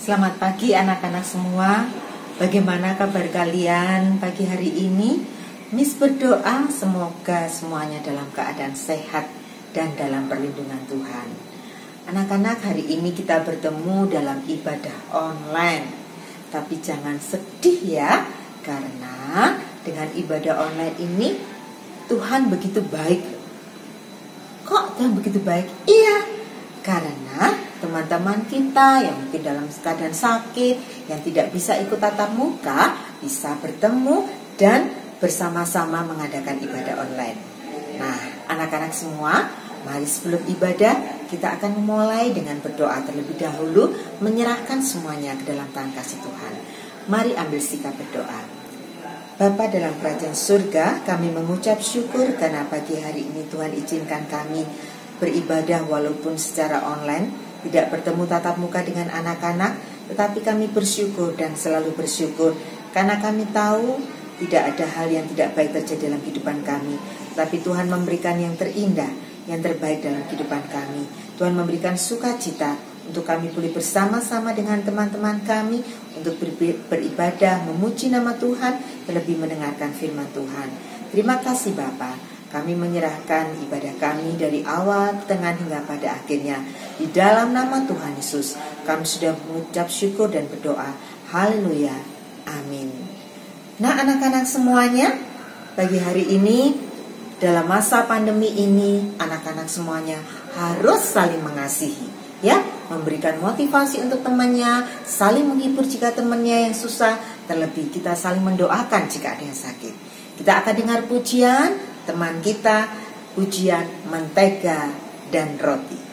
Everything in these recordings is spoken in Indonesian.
Selamat pagi anak-anak semua. Bagaimana kabar kalian pagi hari ini? Miss berdoa semoga semuanya dalam keadaan sehat dan dalam perlindungan Tuhan. Anak-anak, hari ini kita bertemu dalam ibadah online. Tapi jangan sedih ya, karena dengan ibadah online ini Tuhan begitu baik. Kok Tuhan begitu baik? Iya, karena teman-teman kita yang mungkin dalam keadaan sakit, yang tidak bisa ikut tatap muka, bisa bertemu dan bersama-sama mengadakan ibadah online. Nah, anak-anak semua, mari sebelum ibadah kita akan memulai dengan berdoa terlebih dahulu, menyerahkan semuanya ke dalam tangan kasih Tuhan. Mari ambil sikap berdoa. Bapa dalam kerajaan surga, kami mengucap syukur karena pagi hari ini Tuhan izinkan kami beribadah walaupun secara online, tidak bertemu tatap muka dengan anak-anak, tetapi kami bersyukur dan selalu bersyukur karena kami tahu tidak ada hal yang tidak baik terjadi dalam kehidupan kami, tetapi Tuhan memberikan yang terindah, yang terbaik dalam kehidupan kami. Tuhan memberikan sukacita untuk kami boleh bersama-sama dengan teman-teman kami untuk beribadah, memuji nama Tuhan, terlebih mendengarkan firman Tuhan. Terima kasih Bapa. Kami menyerahkan ibadah kami dari awal, tengah hingga pada akhirnya. Di dalam nama Tuhan Yesus, kami sudah mengucap syukur dan berdoa. Haleluya. Amin. Nah anak-anak semuanya, pagi hari ini, dalam masa pandemi ini, anak-anak semuanya harus saling mengasihi. Ya, memberikan motivasi untuk temannya, saling menghibur jika temannya yang susah, terlebih kita saling mendoakan jika ada yang sakit. Kita akan dengar pujian teman kita, pujian mentega dan roti.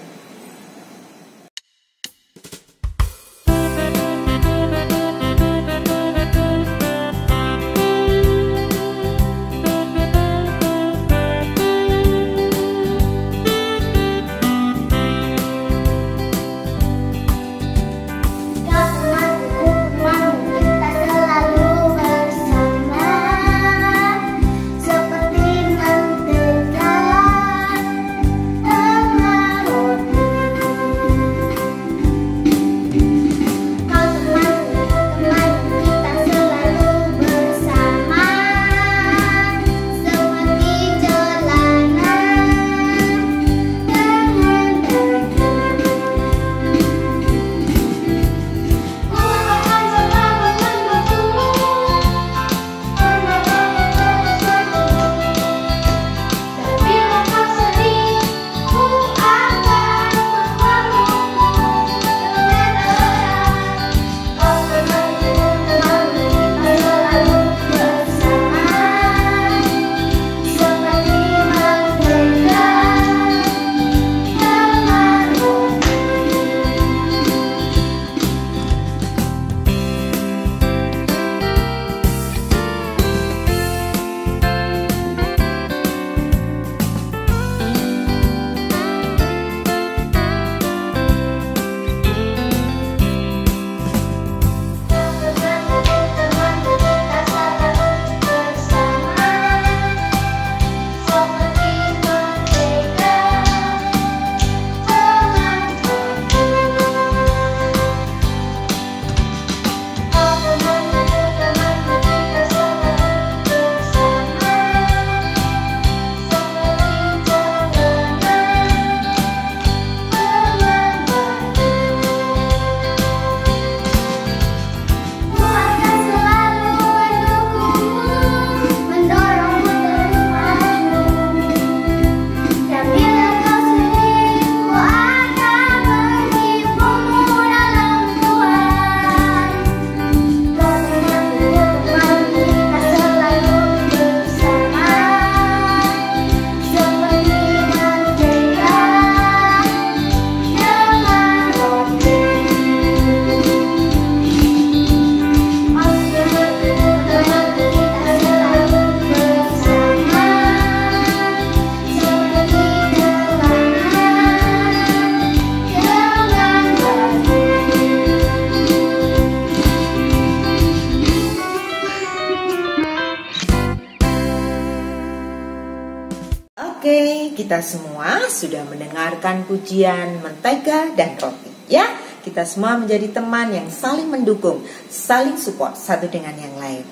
Oke, kita semua sudah mendengarkan pujian mentega dan roti, ya. kita semua menjadi teman yang saling mendukung, saling support satu dengan yang lain.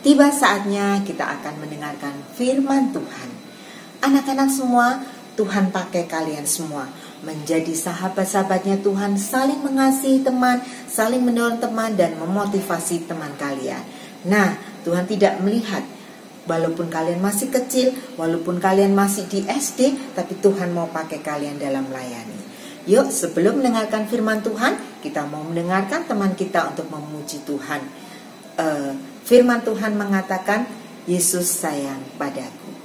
Tiba saatnya kita akan mendengarkan firman Tuhan. Anak-anak semua, Tuhan pakai kalian semua menjadi sahabat-sahabatnya Tuhan, saling mengasihi teman, saling mendorong teman, dan memotivasi teman kalian. Nah, Tuhan tidak melihat walaupun kalian masih kecil, walaupun kalian masih di SD, tapi Tuhan mau pakai kalian dalam melayani. Yuk, sebelum mendengarkan firman Tuhan, kita mau mendengarkan teman kita untuk memuji Tuhan. Firman Tuhan mengatakan, Yesus sayang padaku.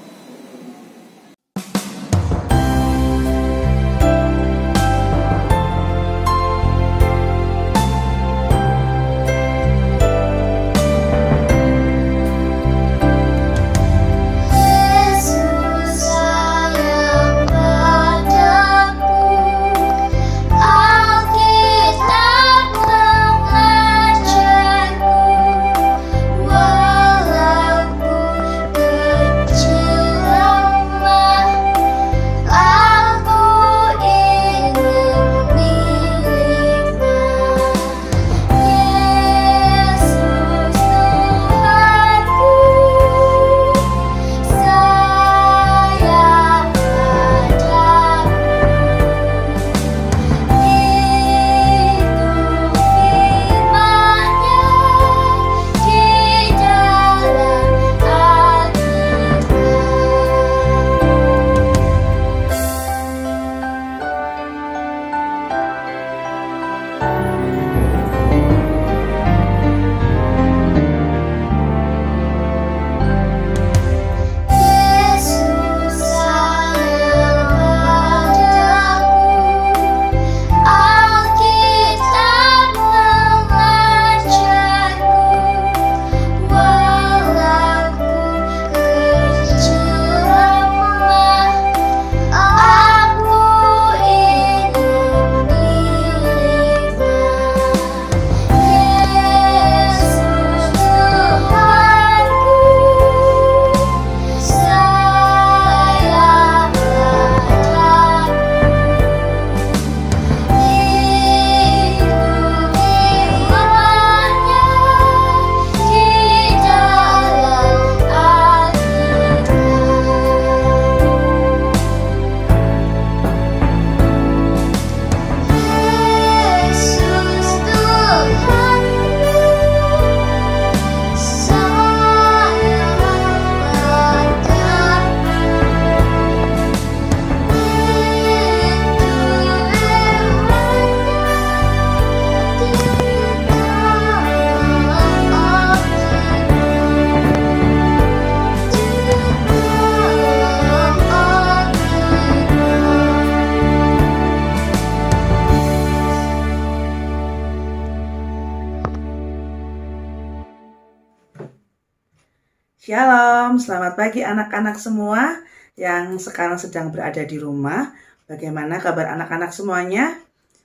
Shalom, selamat pagi anak-anak semua yang sekarang sedang berada di rumah. Bagaimana kabar anak-anak semuanya?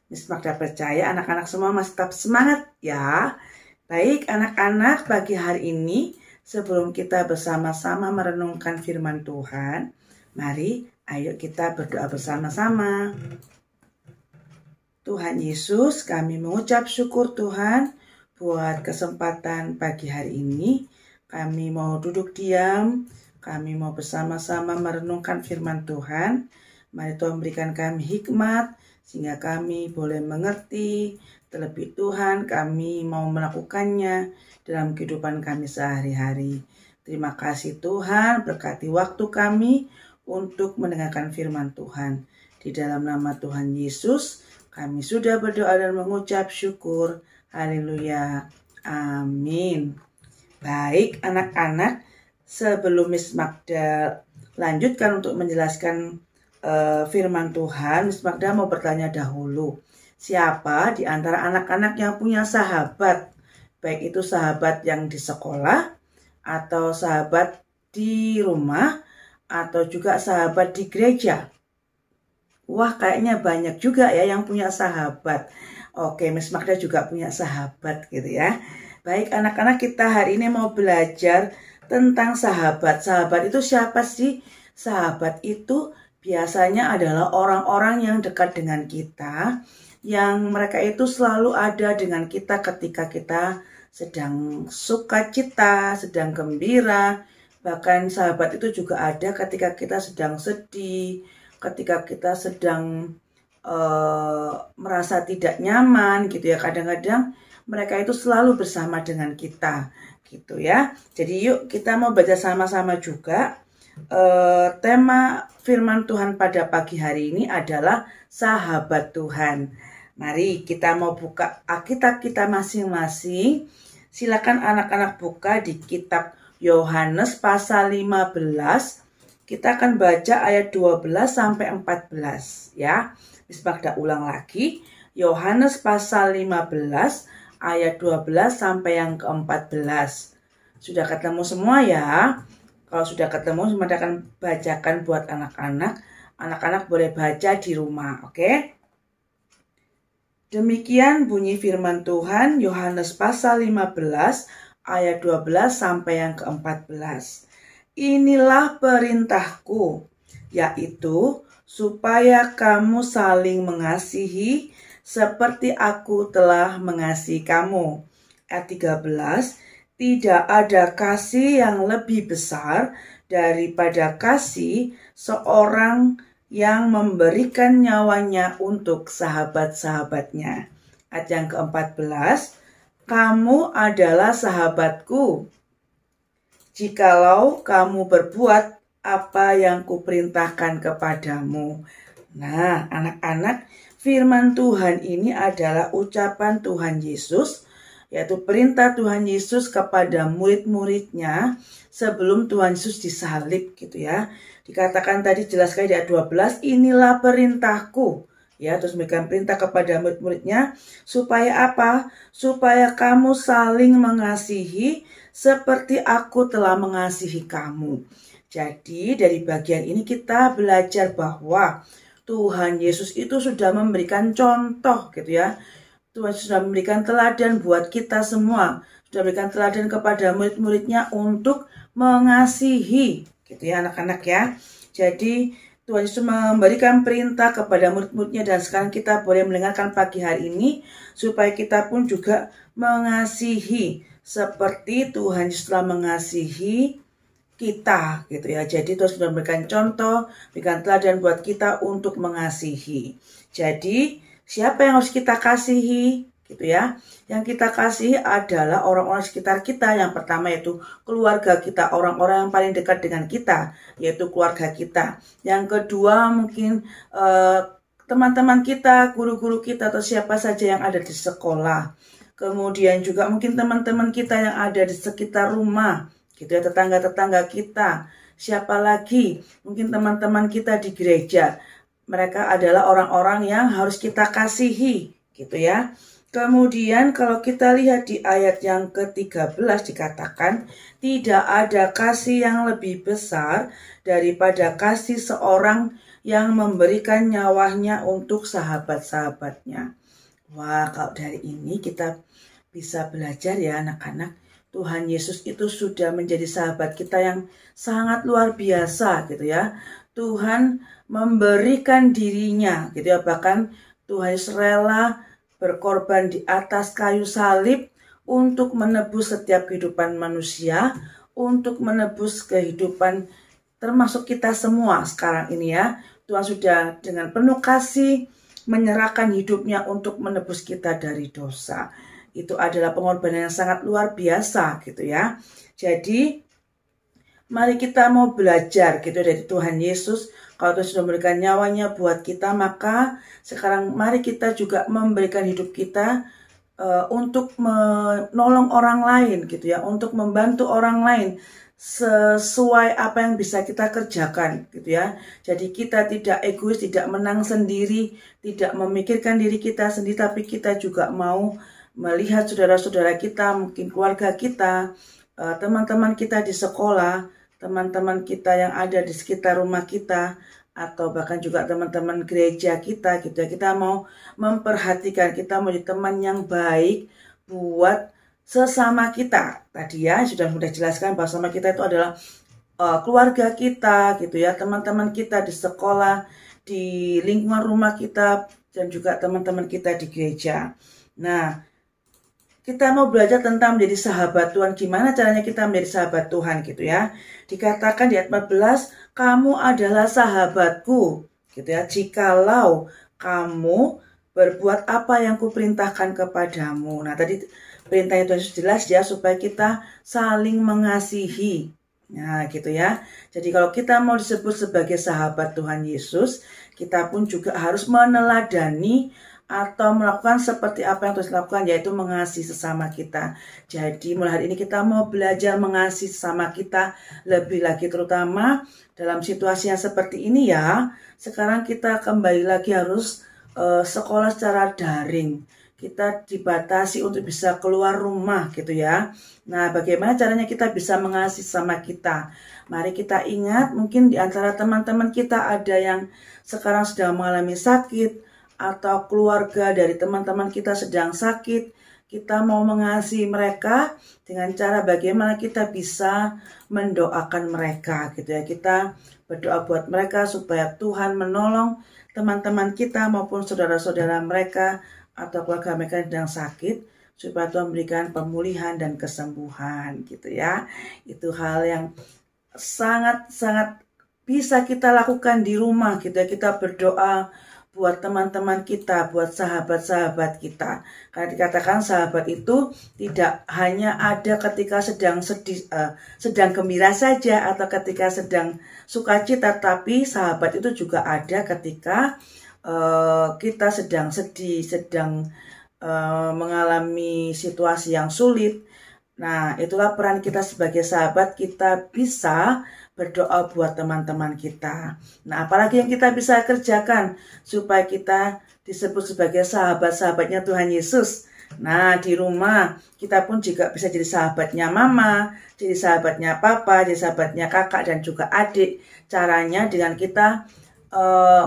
Miss Magda percaya anak-anak semua masih tetap semangat ya. Baik anak-anak, pagi hari ini sebelum kita bersama-sama merenungkan firman Tuhan, mari ayo kita berdoa bersama-sama. Tuhan Yesus, kami mengucap syukur Tuhan buat kesempatan pagi hari ini. Kami mau duduk diam, kami mau bersama-sama merenungkan firman Tuhan. Mari Tuhan berikan kami hikmat, sehingga kami boleh mengerti. Terlebih Tuhan, kami mau melakukannya dalam kehidupan kami sehari-hari. Terima kasih Tuhan, berkati waktu kami untuk mendengarkan firman Tuhan. Di dalam nama Tuhan Yesus, kami sudah berdoa dan mengucap syukur. Haleluya. Amin. Baik anak-anak, sebelum Miss Magda lanjutkan untuk menjelaskan firman Tuhan, Miss Magda mau bertanya dahulu. Siapa di antara anak-anak yang punya sahabat? Baik itu sahabat yang di sekolah, atau sahabat di rumah, atau juga sahabat di gereja? Wah, kayaknya banyak juga ya yang punya sahabat. Oke, Miss Magda juga punya sahabat gitu ya. Baik anak-anak, kita hari ini mau belajar tentang sahabat. Sahabat itu siapa sih? Sahabat itu biasanya adalah orang-orang yang dekat dengan kita, yang mereka itu selalu ada dengan kita ketika kita sedang sukacita, sedang gembira. Bahkan sahabat itu juga ada ketika kita sedang sedih, ketika kita sedang merasa tidak nyaman gitu ya. Kadang-kadang mereka itu selalu bersama dengan kita gitu ya. Jadi yuk kita mau baca sama-sama juga. Tema firman Tuhan pada pagi hari ini adalah sahabat Tuhan. Mari kita mau buka Alkitab kita masing-masing. Silakan anak-anak buka di kitab Yohanes pasal 15. Kita akan baca ayat 12 sampai 14 ya. Bismillah, ulang lagi. Yohanes pasal 15 ayat 12 sampai yang ke-14. Sudah ketemu semua ya? Kalau sudah ketemu, saya akan bacakan buat anak-anak. Anak-anak boleh baca di rumah, oke? Demikian bunyi firman Tuhan, Yohanes pasal 15 ayat 12 sampai yang ke-14. Inilah perintahku, yaitu supaya kamu saling mengasihi seperti aku telah mengasihi kamu. Ayat 13, tidak ada kasih yang lebih besar daripada kasih seorang yang memberikan nyawanya untuk sahabat-sahabatnya. Ayat yang ke-14, kamu adalah sahabatku jikalau kamu berbuat apa yang kuperintahkan kepadamu. Nah, anak-anak, firman Tuhan ini adalah ucapan Tuhan Yesus, yaitu perintah Tuhan Yesus kepada murid-muridnya sebelum Tuhan Yesus disalib gitu ya. Dikatakan tadi jelas sekali di ayat 12, inilah perintahku. Ya, terus memberikan perintah kepada murid-muridnya supaya apa? Supaya kamu saling mengasihi seperti aku telah mengasihi kamu. Jadi dari bagian ini kita belajar bahwa Tuhan Yesus itu sudah memberikan contoh gitu ya. Tuhan sudah memberikan teladan buat kita semua. Sudah memberikan teladan kepada murid-muridnya untuk mengasihi gitu ya anak-anak ya. Jadi Tuhan Yesus memberikan perintah kepada murid-muridnya dan sekarang kita boleh mendengarkan pagi hari ini supaya kita pun juga mengasihi seperti Tuhan Yesus telah mengasihi kita gitu ya. Jadi Tuhan sudah memberikan contoh, berikan teladan buat kita untuk mengasihi. Jadi siapa yang harus kita kasihi gitu ya? Yang kita kasihi adalah orang-orang sekitar kita. Yang pertama yaitu keluarga kita, orang-orang yang paling dekat dengan kita, yaitu keluarga kita. Yang kedua mungkin teman-teman kita, guru-guru kita, atau siapa saja yang ada di sekolah. Kemudian juga mungkin teman-teman kita yang ada di sekitar rumah, gitu ya, tetangga-tetangga kita. Siapa lagi? Mungkin teman-teman kita di gereja. Mereka adalah orang-orang yang harus kita kasihi, gitu ya. Kemudian kalau kita lihat di ayat yang ke-13 dikatakan, tidak ada kasih yang lebih besar daripada kasih seorang yang memberikan nyawanya untuk sahabat-sahabatnya. Wah, kalau dari ini kita bisa belajar ya anak-anak. Tuhan Yesus itu sudah menjadi sahabat kita yang sangat luar biasa gitu ya. Tuhan memberikan dirinya gitu ya. Bahkan Tuhan Yesus rela berkorban di atas kayu salib untuk menebus setiap kehidupan manusia, untuk menebus kehidupan termasuk kita semua sekarang ini ya. Tuhan sudah dengan penuh kasih menyerahkan hidupnya untuk menebus kita dari dosa. Itu adalah pengorbanan yang sangat luar biasa gitu ya. Jadi mari kita mau belajar gitu dari Tuhan Yesus. Kalau Tuhan sudah memberikan nyawanya buat kita, maka sekarang mari kita juga memberikan hidup kita untuk menolong orang lain gitu ya, untuk membantu orang lain sesuai apa yang bisa kita kerjakan gitu ya. Jadi kita tidak egois, tidak menang sendiri, tidak memikirkan diri kita sendiri, tapi kita juga mau melihat saudara-saudara kita, mungkin keluarga kita, teman-teman kita di sekolah, teman-teman kita yang ada di sekitar rumah kita, atau bahkan juga teman-teman gereja kita gitu ya. Kita mau memperhatikan, kita mau jadi teman yang baik buat sesama kita. Tadi ya sudah jelaskan bahwa sesama kita itu adalah keluarga kita gitu ya, teman-teman kita di sekolah, di lingkungan rumah kita, dan juga teman-teman kita di gereja. Nah, kita mau belajar tentang menjadi sahabat Tuhan. Gimana caranya kita menjadi sahabat Tuhan gitu ya. Dikatakan di ayat 14, kamu adalah sahabatku gitu ya. Jikalau kamu berbuat apa yang kuperintahkan kepadamu. Nah, tadi perintahnya Tuhan Yesus jelas ya, supaya kita saling mengasihi. Nah, gitu ya. Jadi kalau kita mau disebut sebagai sahabat Tuhan Yesus, kita pun juga harus meneladani atau melakukan seperti apa yang Tuhan lakukan, yaitu mengasihi sesama kita. Jadi mulai hari ini kita mau belajar mengasihi sesama kita lebih lagi, terutama dalam situasi yang seperti ini ya. Sekarang kita kembali lagi harus sekolah secara daring. Kita dibatasi untuk bisa keluar rumah gitu ya. Nah, bagaimana caranya kita bisa mengasihi sama kita? Mari kita ingat, mungkin di antara teman-teman kita ada yang sekarang sedang mengalami sakit, atau keluarga dari teman-teman kita sedang sakit. Kita mau mengasihi mereka dengan cara bagaimana kita bisa mendoakan mereka gitu ya. Kita berdoa buat mereka supaya Tuhan menolong teman-teman kita maupun saudara-saudara mereka atau keluarga mereka yang sedang sakit, supaya Tuhan memberikan pemulihan dan kesembuhan gitu ya. Itu hal yang sangat-sangat bisa kita lakukan di rumah gitu ya. Kita berdoa buat teman-teman kita, buat sahabat-sahabat kita. Karena dikatakan sahabat itu tidak hanya ada ketika sedang sedih, sedang gembira saja, atau ketika sedang sukacita, tapi sahabat itu juga ada ketika kita sedang sedih, sedang mengalami situasi yang sulit. Nah, itulah peran kita sebagai sahabat. Kita bisa berdoa buat teman-teman kita. Nah, apalagi yang kita bisa kerjakan supaya kita disebut sebagai sahabat-sahabatnya Tuhan Yesus. Nah, di rumah kita pun juga bisa jadi sahabatnya mama, jadi sahabatnya papa, jadi sahabatnya kakak dan juga adik. Caranya dengan kita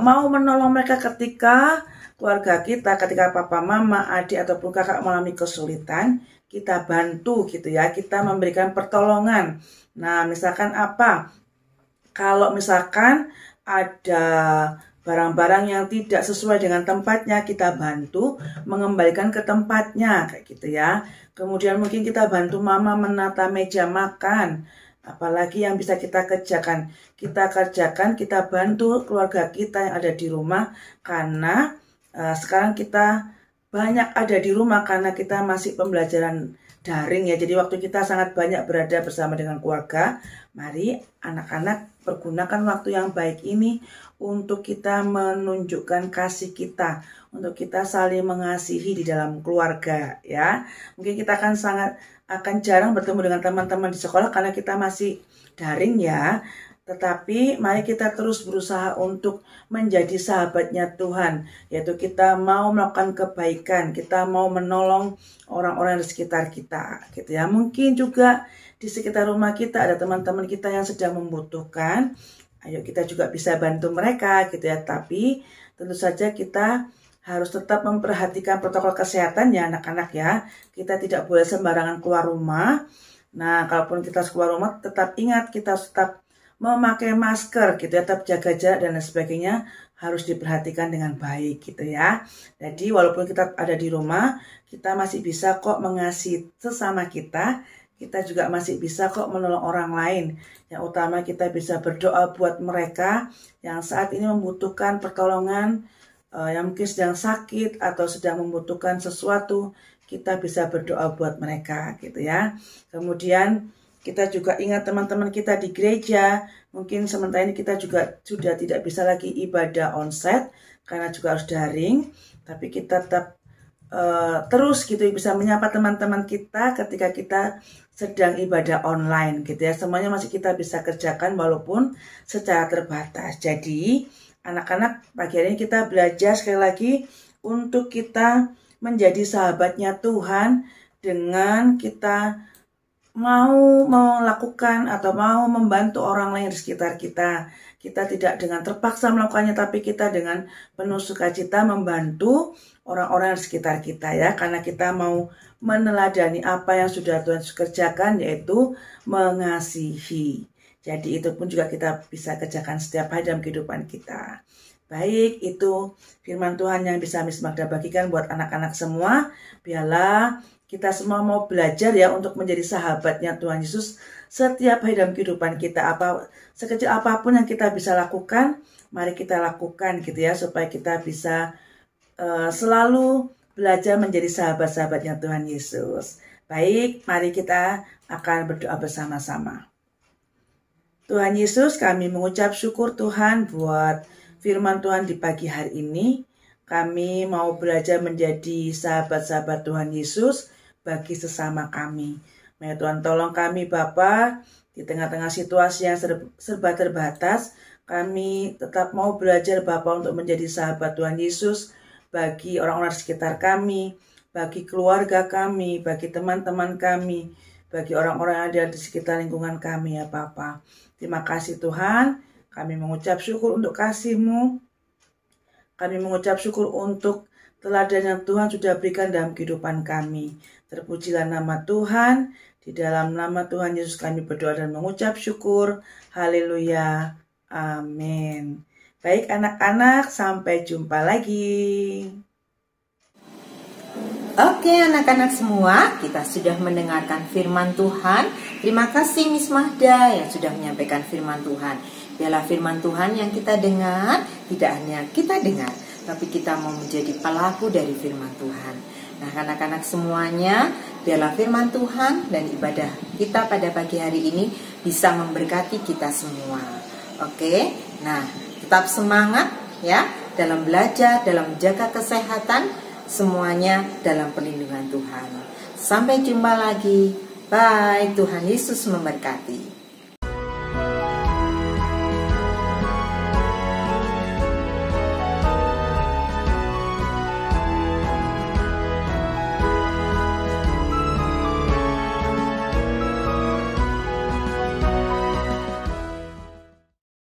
mau menolong mereka ketika keluarga kita, ketika papa, mama, adik ataupun kakak mengalami kesulitan, kita bantu gitu ya. Kita memberikan pertolongan. Nah, misalkan apa? Kalau misalkan ada barang-barang yang tidak sesuai dengan tempatnya, kita bantu mengembalikan ke tempatnya, kayak gitu ya. Kemudian mungkin kita bantu mama menata meja makan. Apalagi yang bisa kita kerjakan. Kita kerjakan, kita bantu keluarga kita yang ada di rumah. Karena sekarang kita banyak ada di rumah karena kita masih pembelajaran daring ya. Jadi waktu kita sangat banyak berada bersama dengan keluarga. Mari anak-anak pergunakan waktu yang baik ini untuk kita menunjukkan kasih kita, untuk kita saling mengasihi di dalam keluarga ya. Mungkin kita akan jarang bertemu dengan teman-teman di sekolah karena kita masih daring ya. Tetapi mari kita terus berusaha untuk menjadi sahabatnya Tuhan. Yaitu kita mau melakukan kebaikan, kita mau menolong orang-orang di sekitar kita gitu ya. Mungkin juga di sekitar rumah kita ada teman-teman kita yang sedang membutuhkan. Ayo kita juga bisa bantu mereka gitu ya. Tapi tentu saja kita harus tetap memperhatikan protokol kesehatan ya anak-anak ya. Kita tidak boleh sembarangan keluar rumah. Nah, kalaupun kita keluar rumah, tetap ingat kita tetap memakai masker gitu ya, tetap jaga jarak dan lain sebagainya harus diperhatikan dengan baik gitu ya. Jadi walaupun kita ada di rumah, kita masih bisa kok mengasihi sesama kita. Kita juga masih bisa kok menolong orang lain. Yang utama kita bisa berdoa buat mereka yang saat ini membutuhkan pertolongan, yang mungkin sedang sakit atau sedang membutuhkan sesuatu. Kita bisa berdoa buat mereka gitu ya. Kemudian kita juga ingat teman-teman kita di gereja, mungkin sementara ini kita juga sudah tidak bisa lagi ibadah onsite karena juga harus daring, tapi kita tetap terus gitu bisa menyapa teman-teman kita ketika kita sedang ibadah online gitu ya. Semuanya masih kita bisa kerjakan walaupun secara terbatas. Jadi anak-anak pagi hari ini kita belajar sekali lagi untuk kita menjadi sahabatnya Tuhan dengan kita mau melakukan atau mau membantu orang lain di sekitar kita. Kita tidak dengan terpaksa melakukannya, tapi kita dengan penuh sukacita membantu orang-orang di sekitar kita ya. Karena kita mau meneladani apa yang sudah Tuhan kerjakan, yaitu mengasihi. Jadi itu pun juga kita bisa kerjakan setiap hari dalam kehidupan kita. Baik, itu firman Tuhan yang bisa Miss Magda bagikan buat anak-anak semua. Biarlah kita semua mau belajar ya untuk menjadi sahabatnya Tuhan Yesus setiap hari dalam kehidupan kita. Sekecil apapun yang kita bisa lakukan, mari kita lakukan gitu ya, supaya kita bisa selalu belajar menjadi sahabat-sahabatnya Tuhan Yesus. Baik, mari kita akan berdoa bersama-sama. Tuhan Yesus, kami mengucap syukur Tuhan buat firman Tuhan di pagi hari ini. Kami mau belajar menjadi sahabat-sahabat Tuhan Yesus bagi sesama kami. Mari Tuhan tolong kami Bapa, di tengah-tengah situasi yang serba terbatas, kami tetap mau belajar Bapa untuk menjadi sahabat Tuhan Yesus bagi orang-orang di sekitar kami, bagi keluarga kami, bagi teman-teman kami, bagi orang-orang yang ada di sekitar lingkungan kami ya Bapa. Terima kasih Tuhan. Kami mengucap syukur untuk kasih-Mu. Kami mengucap syukur untuk teladan yang Tuhan sudah berikan dalam kehidupan kami. Terpujilah nama Tuhan. Di dalam nama Tuhan Yesus kami berdoa dan mengucap syukur. Haleluya. Amin. Baik anak-anak, sampai jumpa lagi. Oke anak-anak semua, kita sudah mendengarkan firman Tuhan. Terima kasih Miss Magda yang sudah menyampaikan firman Tuhan. Biarlah firman Tuhan yang kita dengar, tidak hanya kita dengar, tapi kita mau menjadi pelaku dari firman Tuhan. Nah anak-anak semuanya, biarlah firman Tuhan dan ibadah kita pada pagi hari ini bisa memberkati kita semua. Oke, nah tetap semangat ya dalam belajar, dalam menjaga kesehatan, semuanya dalam perlindungan Tuhan. Sampai jumpa lagi. Bye, Tuhan Yesus memberkati.